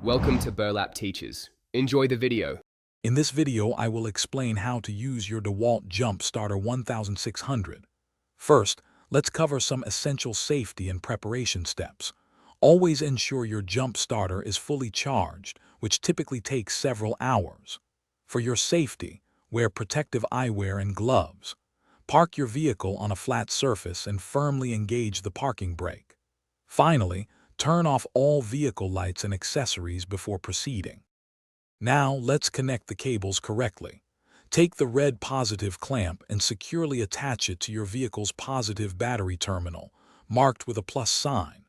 Welcome to Burlap Teachers. Enjoy the video. In this video, I will explain how to use your Dewalt Jump Starter 1600. First, let's cover some essential safety and preparation steps. Always ensure your jump starter is fully charged, which typically takes several hours. For your safety, wear protective eyewear and gloves. Park your vehicle on a flat surface and firmly engage the parking brake. Finally, turn off all vehicle lights and accessories before proceeding. Now, let's connect the cables correctly. Take the red positive clamp and securely attach it to your vehicle's positive battery terminal, marked with a plus sign.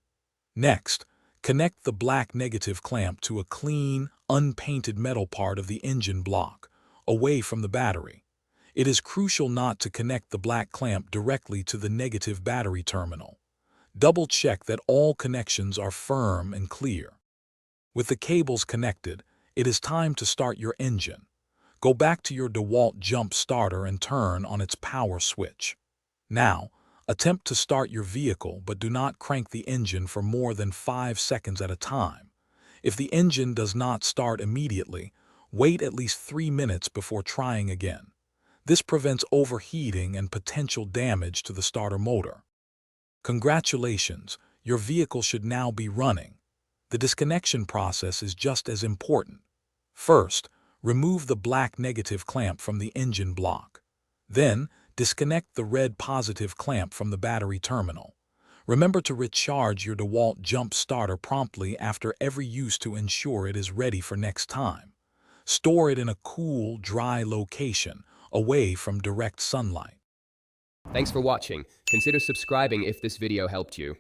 Next, connect the black negative clamp to a clean, unpainted metal part of the engine block, away from the battery. It is crucial not to connect the black clamp directly to the negative battery terminal. Double-check that all connections are firm and clear. With the cables connected, it is time to start your engine. Go back to your Dewalt Jump Starter and turn on its power switch. Now, attempt to start your vehicle, but do not crank the engine for more than 5 seconds at a time. If the engine does not start immediately, wait at least 3 minutes before trying again. This prevents overheating and potential damage to the starter motor. Congratulations, your vehicle should now be running. The disconnection process is just as important. First, remove the black negative clamp from the engine block. Then, disconnect the red positive clamp from the battery terminal. Remember to recharge your Dewalt Jump Starter promptly after every use to ensure it is ready for next time. Store it in a cool, dry location, away from direct sunlight. Thanks for watching. Consider subscribing if this video helped you.